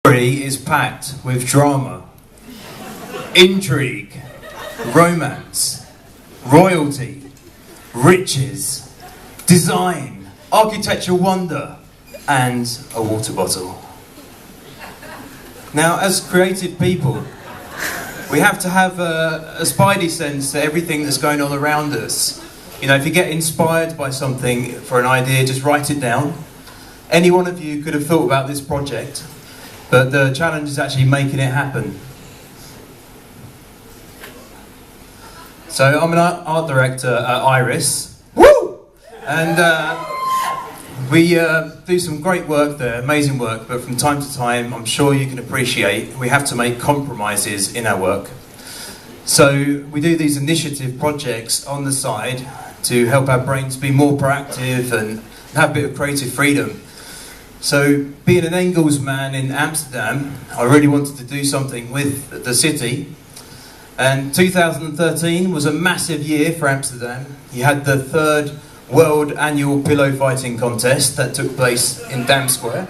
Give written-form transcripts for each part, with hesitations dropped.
story is packed with drama, intrigue, romance, royalty, riches, design, architectural wonder, and a water bottle. Now, as creative people, we have to have a spidey sense to everything that's going on around us. You know, if you get inspired by something for an idea, just write it down. Any one of you could have thought about this project, but the challenge is actually making it happen. So I'm an art director at Iris. Woo! And we do some great work there, amazing work, but from time to time, I'm sure you can appreciate, we have to make compromises in our work. So we do these initiative projects on the side to help our brains be more proactive and have a bit of creative freedom. So being an Engels man in Amsterdam, I really wanted to do something with the city. And 2013 was a massive year for Amsterdam. You had the 3rd World Annual Pillow Fighting Contest that took place in Dam Square.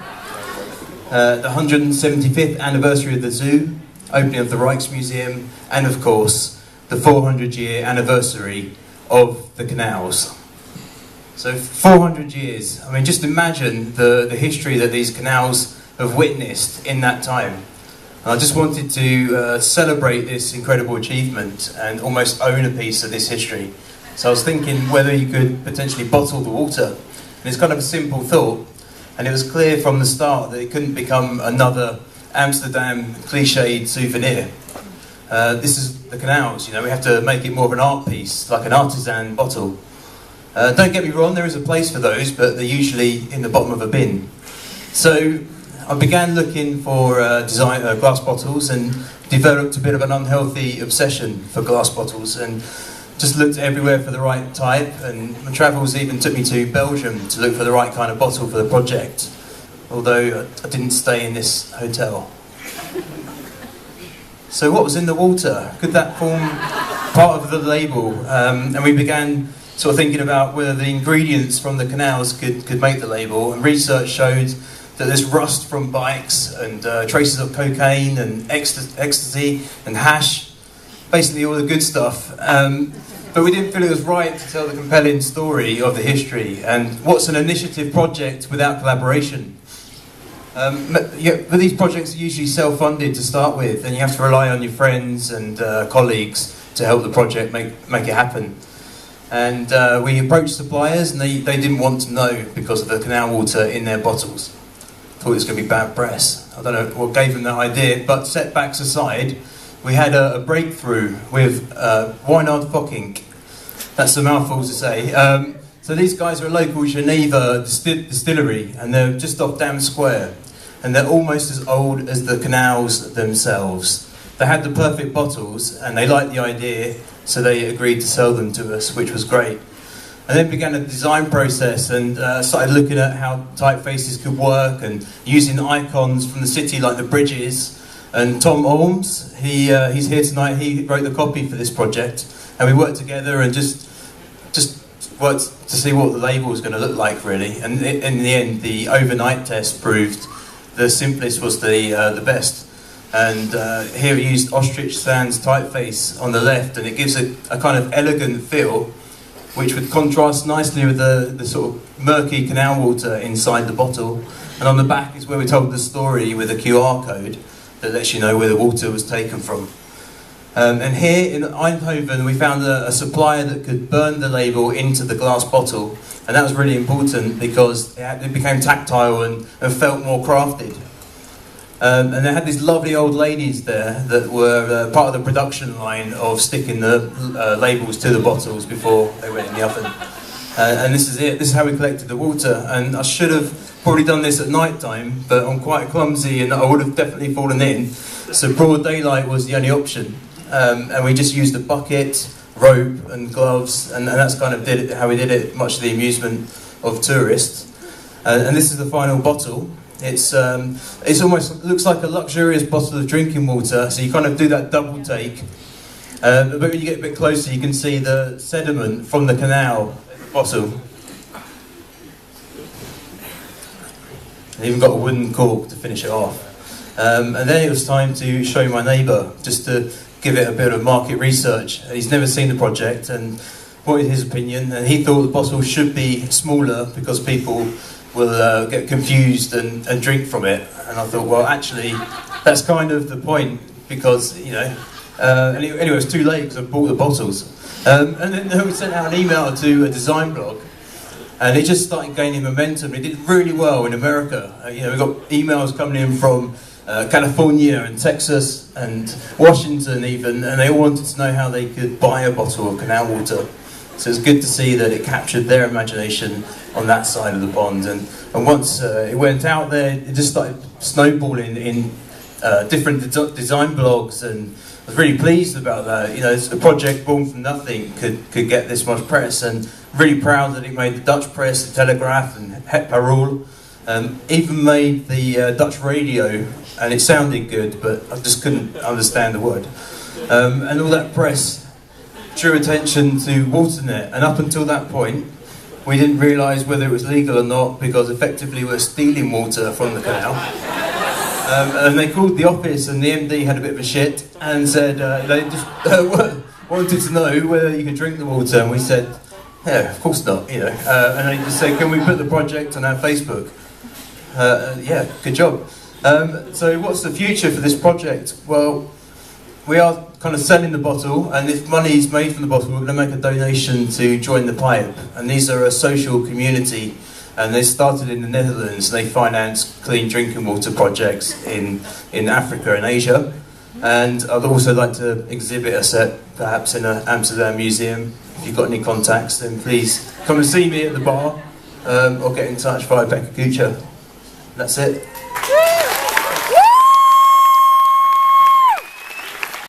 The 175th anniversary of the zoo, opening of the Rijksmuseum, and of course, the 400-year anniversary of the canals. So 400 years, I mean, just imagine the history that these canals have witnessed in that time. And I just wanted to celebrate this incredible achievement and almost own a piece of this history. So I was thinking whether you could potentially bottle the water. And it's kind of a simple thought, and it was clear from the start that it couldn't become another Amsterdam cliched souvenir. This is the canals, you know, we have to make it more of an art piece, like an artisan bottle. Don't get me wrong, there is a place for those, but they're usually in the bottom of a bin. So I began looking for glass bottles and developed a bit of an unhealthy obsession for glass bottles, and just looked everywhere for the right type, and my travels even took me to Belgium to look for the right kind of bottle for the project, although I didn't stay in this hotel. So what was in the water? Could that form part of the label? And we began sort of thinking about whether the ingredients from the canals could make the label, and research showed that there's rust from bikes and traces of cocaine and ecstasy and hash, basically all the good stuff. But we didn't feel it was right to tell the compelling story of the history, and what's an initiative project without collaboration? But these projects are usually self-funded to start with, and you have to rely on your friends and colleagues to help the project make it happen. And we approached suppliers, and they didn't want to know because of the canal water in their bottles. Thought it was going to be bad press. I don't know what gave them that idea, but setbacks aside, we had a breakthrough with Wynand Fokkink. That's a mouthful to say. So these guys are a local Geneva distillery, and they're just off Dam Square, and they're almost as old as the canals themselves. They had the perfect bottles, and they liked the idea, so they agreed to sell them to us, which was great. And then began a design process, and started looking at how typefaces could work, and using icons from the city like the bridges. And Tom Orms, he's here tonight, he wrote the copy for this project, and we worked together and just worked to see what the label was going to look like, really. And in the end, the overnight test proved the simplest was the best. And here we used ostrich sands typeface on the left, and it gives a kind of elegant feel, which would contrast nicely with the sort of murky canal water inside the bottle. And on the back is where we told the story with a QR code that lets you know where the water was taken from. And here in Eindhoven, we found a supplier that could burn the label into the glass bottle, and that was really important because it became tactile and felt more crafted. And they had these lovely old ladies there that were part of the production line of sticking the labels to the bottles before they went in the oven. And this is it, this is how we collected the water. And I should have probably done this at night time, but I'm quite clumsy and I would have definitely fallen in. So broad daylight was the only option. And we just used a bucket, rope and gloves, and that's kind of how we did it, much to the amusement of tourists. And this is the final bottle. It's almost looks like a luxurious bottle of drinking water, so you kind of do that double take. But when you get a bit closer, you can see the sediment from the canal bottle. And even got a wooden cork to finish it off. And then it was time to show my neighbour, just to give it a bit of market research. He's never seen the project and wanted his opinion, and he thought the bottle should be smaller because people will get confused and drink from it. And I thought, well, actually, that's kind of the point, because, you know, anyway, it was too late because I bought the bottles. And then we sent out an email to a design blog, and it just started gaining momentum. It did really well in America. You know, we got emails coming in from California and Texas and Washington even, and they all wanted to know how they could buy a bottle of Canal water. So it's good to see that it captured their imagination on that side of the pond. And once it went out there, it just started snowballing in different design blogs, and I was really pleased about that. You know, it's a project born from nothing could get this much press, and really proud that it made the Dutch press, the Telegraph and Het Parool, even made the Dutch radio, and it sounded good, but I just couldn't understand the word. And all that press drew attention to Waternet, and up until that point we didn't realise whether it was legal or not, because effectively we're stealing water from the canal. And they called the office, and the MD had a bit of a shit and said they just wanted to know whether you could drink the water, and we said, yeah, of course not, you know. And they just said, can we put the project on our Facebook? Yeah, good job. So what's the future for this project? Well, we are kind of selling the bottle, and if money is made from the bottle, we're going to make a donation to Join the Pipe. And these are a social community, and they started in the Netherlands. They finance clean drinking water projects in Africa and Asia. And I'd also like to exhibit a set, perhaps in an Amsterdam museum. If you've got any contacts, then please come and see me at the bar, or get in touch via Pecha. That's it.